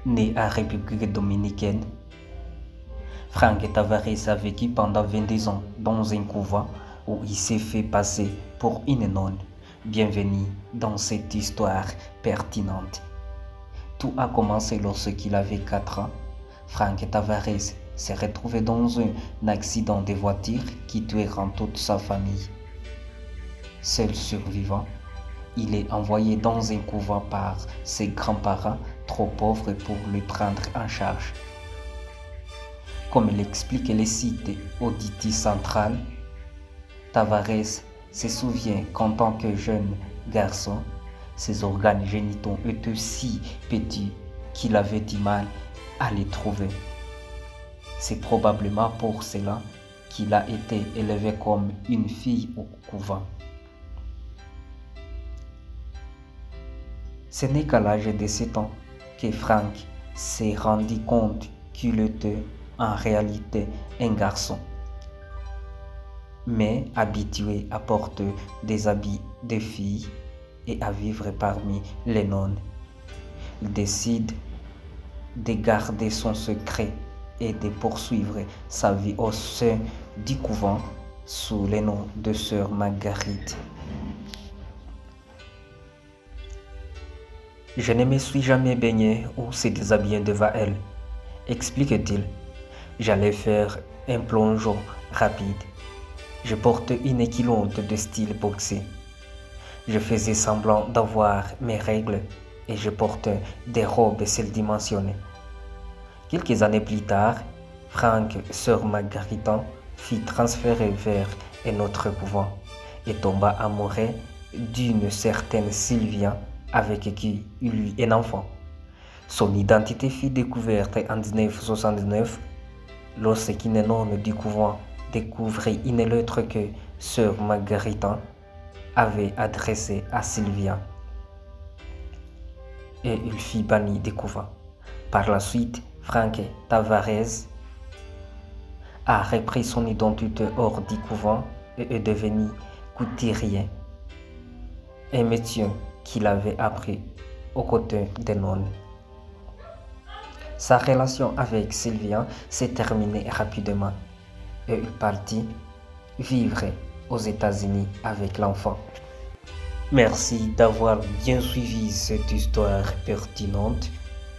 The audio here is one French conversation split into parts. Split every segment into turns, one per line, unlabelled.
Né à République dominicaine, Frank Tavares a vécu pendant 22 ans dans un couvent où il s'est fait passer pour une nonne. Bienvenue dans cette histoire pertinente. Tout a commencé lorsqu'il avait 4 ans. Frank Tavares s'est retrouvé dans un accident de voiture qui tuera toute sa famille. Seul survivant, il est envoyé dans un couvent par ses grands-parents trop pauvres pour le prendre en charge. Comme l'explique le site Oddity Central, Tavares se souvient qu'en tant que jeune garçon, ses organes génitaux étaient si petits qu'il avait du mal à les trouver. C'est probablement pour cela qu'il a été élevé comme une fille au couvent. Ce n'est qu'à l'âge de 7 ans que Frank s'est rendu compte qu'il était en réalité un garçon, mais habitué à porter des habits de fille et à vivre parmi les nonnes. Il décide de garder son secret et de poursuivre sa vie au sein du couvent sous le nom de Sœur Marguerite. Je ne me suis jamais baigné ou se déshabillé devant elle, explique-t-il. J'allais faire un plongeon rapide. Je portais une culotte de style boxé. Je faisais semblant d'avoir mes règles et je portais des robes surdimensionnées. Quelques années plus tard, Frank, Sœur Marguerite, fut transféré vers un autre couvent et tomba amoureux d'une certaine Sylvia avec qui il eut un enfant. Son identité fut découverte en 1979 lorsqu'une nonne du couvent découvrit une lettre que Sœur Marguerite avait adressée à Sylvia et il fut banni du couvent. Par la suite, Frank Tavares a repris son identité hors du couvent et est devenu couturier, un métier qu'il avait appris aux côtés des nonnes. Sa relation avec Sylvia s'est terminée rapidement et il partit vivre aux États-Unis avec l'enfant. Merci d'avoir bien suivi cette histoire pertinente.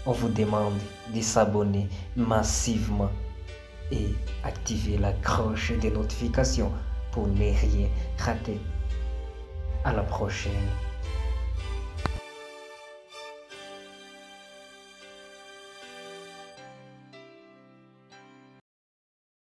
On vous demande de s'abonner massivement et activer la cloche de notification pour ne rien rater. À la prochaine.